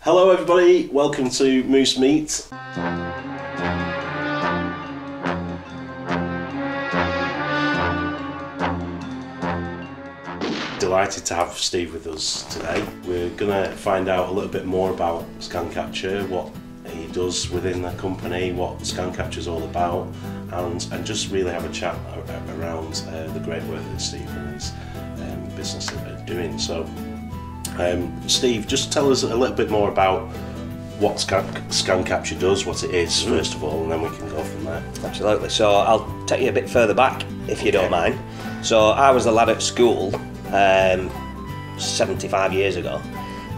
Hello everybody, welcome to Moose Meet. Delighted to have Steve with us today. We're going to find out a little bit more about Scan Capture, what he does within the company, what Scan Capture is all about, and just really have a chat around the great work that Steve and his business are doing. So Steve, just tell us a little bit more about what Scan Capture does, what it is first of all, and then we can go from there. Absolutely. So I'll take you a bit further back, if you don't mind. So I was the lad at school 75 years ago,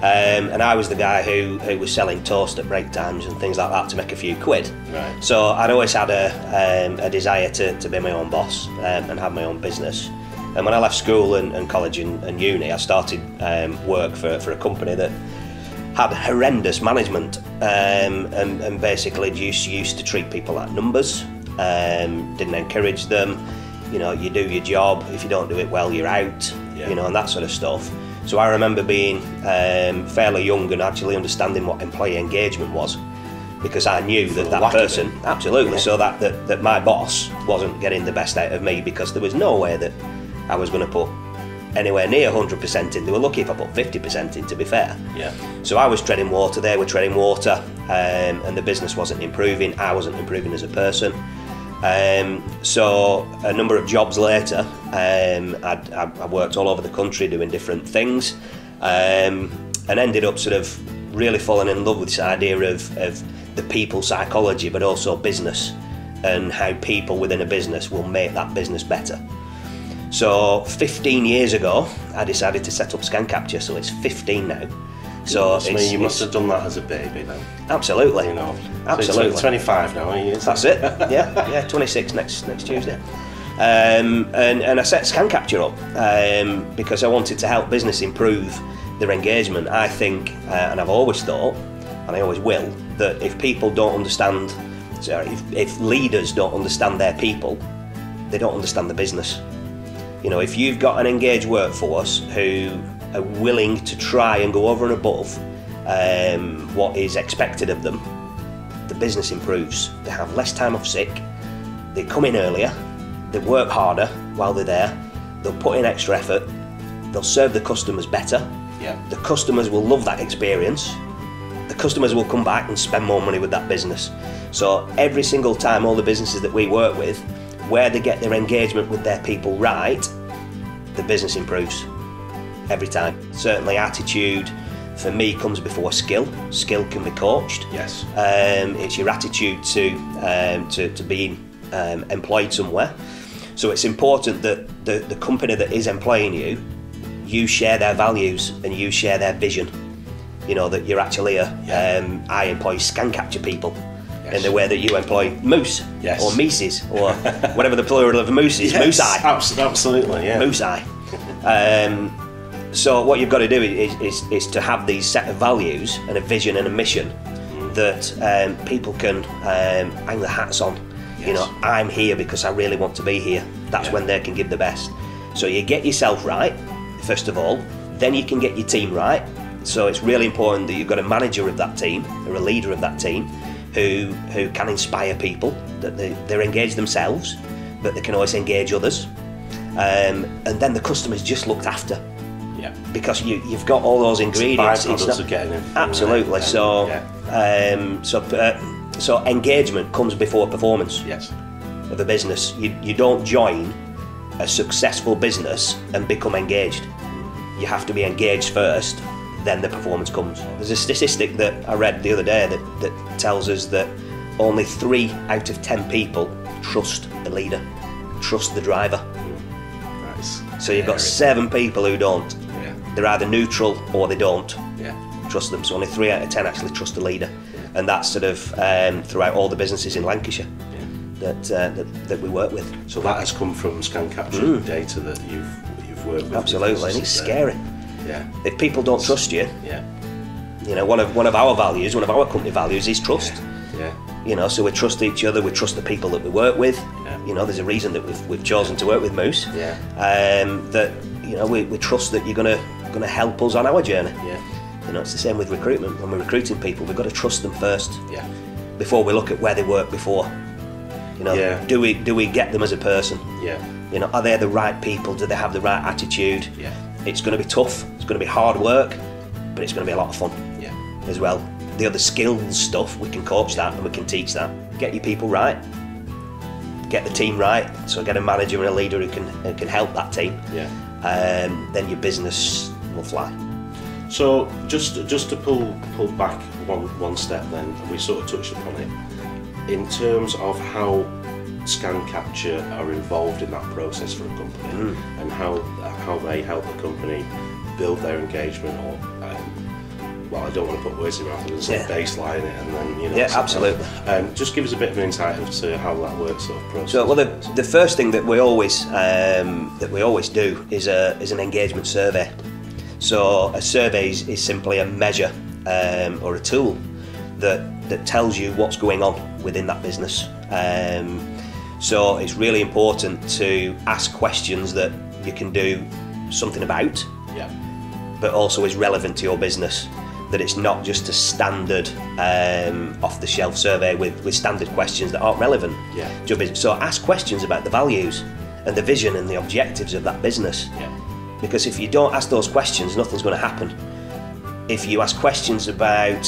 and I was the guy who was selling toast at break times and things like that to make a few quid. Right. So I'd always had a desire to be my own boss and have my own business. And when I left school and college and uni, I started work for a company that had horrendous management and basically just used to treat people like numbers, didn't encourage them. You know, you do your job, if you don't do it well, you're out, you know, and that sort of stuff. So I remember being fairly young and actually understanding what employee engagement was, because I knew that person, absolutely, so that my boss wasn't getting the best out of me, because there was no way that I was going to put anywhere near 100% in. They were lucky if I put 50% in, to be fair. Yeah. So I was treading water, they were treading water, and the business wasn't improving, I wasn't improving as a person. So a number of jobs later, I worked all over the country doing different things, and ended up sort of really falling in love with this idea of the people psychology, but also business, and how people within a business will make that business better. So 15 years ago, I decided to set up Scan Capture, so it's 15 now. So you must have done that as a baby then. Absolutely. You know, absolutely. So 25 now, are you? That's it. Yeah, 26 next Tuesday. And I set Scan Capture up because I wanted to help business improve their engagement. I think, and I've always thought, and I always will, that if people don't understand, if leaders don't understand their people, they don't understand the business. You know, if you've got an engaged workforce who are willing to try and go over and above what is expected of them, the business improves. They have less time off sick, they come in earlier, they work harder while they're there, they'll put in extra effort, they'll serve the customers better, the customers will love that experience, the customers will come back and spend more money with that business. So every single time, all the businesses that we work with, where they get their engagement with their people right, the business improves every time. Certainly attitude for me comes before skill. Skill can be coached. Yes. It's your attitude to being employed somewhere. So it's important that the company that is employing you share their values and you share their vision. You know, that you're actually I employ Scan Capture people. In the way that you employ moose, or Mises, or whatever the plural of moose is, moose eye. Absolutely, yeah. Moose eye. So what you've got to do is to have these set of values and a vision and a mission that people can hang their hats on. Yes. You know, I'm here because I really want to be here. That's when they can give the best. So you get yourself right, first of all, then you can get your team right. So it's really important that you've got a manager of that team, or a leader of that team, who can inspire people, that they're engaged themselves, but they can always engage others. And then the customer's just looked after. Yeah. Because you've got all those ingredients. It's byproducts of getting it. Absolutely. So engagement comes before performance. Yes. Of a business. You don't join a successful business and become engaged. You have to be engaged first, then the performance comes. There's a statistic that I read the other day that tells us that only 3 out of 10 people trust the leader, trust the driver. Nice. So you've got 7 people who don't. Yeah. They're either neutral or they don't trust them. So only 3 out of 10 actually trust the leader. Yeah. And that's sort of throughout all the businesses in Lancashire that we work with. So that has come from Scan Capture data that you've worked with. Absolutely, and it's scary. Yeah. If people don't trust you, you know, one of our values, one of our company values is trust. Yeah. You know, so we trust each other, we trust the people that we work with. Yeah. You know, there's a reason that we've chosen to work with Moose. Yeah. That, you know, we trust that you're gonna help us on our journey. Yeah. You know, it's the same with recruitment. When we're recruiting people, we've got to trust them first. Yeah. Before we look at where they worked before. You know, Yeah. do we get them as a person? Yeah. You know, are they the right people? Do they have the right attitude? Yeah. It's going to be tough. It's going to be hard work, but it's going to be a lot of fun. Yeah. As well. The other skills stuff, we can coach that and we can teach that. Get your people right. Get the team right. So get a manager and a leader who can help that team. Yeah. Then your business will fly. So just to pull back one step then, and we sort of touched upon it, in terms of how Scan Capture are involved in that process for a company and how they help a company build their engagement, or well, I don't want to put words in your mouth, I'm say baseline it and then, you know. Yeah, absolutely. Just give us a bit of an insight as to how that works, sort of process. So, well, the first thing that we always do is an engagement survey. So a survey is simply a measure or a tool that tells you what's going on within that business. So it's really important to ask questions that you can do something about, yeah, but also is relevant to your business. That it's not just a standard off-the-shelf survey with standard questions that aren't relevant Yeah. to your business. So ask questions about the values and the vision and the objectives of that business. yeah, Because if you don't ask those questions, nothing's going to happen. If you ask questions about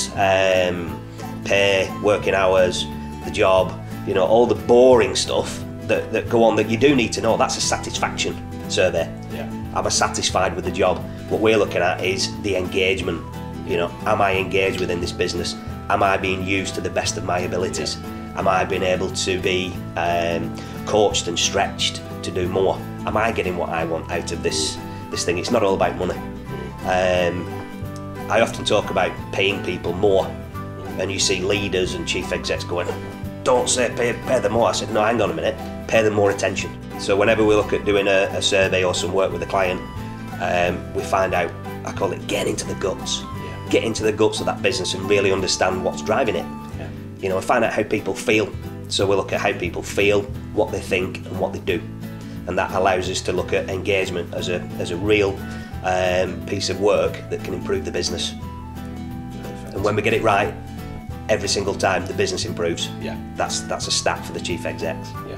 pay, working hours, the job, you know, all the boring stuff that go on that you do need to know, that's a satisfaction survey. yeah, Am I satisfied with the job? What we're looking at is the engagement. You know, am I engaged within this business? Am I being used to the best of my abilities? Am I being able to be coached and stretched to do more? Am I getting what I want out of this thing? It's not all about money. I often talk about paying people more, and you see leaders and chief execs going, don't say pay them more. I said, no, hang on a minute, pay them more attention. So whenever we look at doing a survey or some work with a client, we find out, I call it getting into the guts. Get into the guts of that business and really understand what's driving it. yeah, You know, and find out how people feel. So we look at how people feel, what they think and what they do. And that allows us to look at engagement as a real piece of work that can improve the business. perfect. And when we get it right, every single time the business improves. Yeah. That's a stat for the chief execs. Yeah.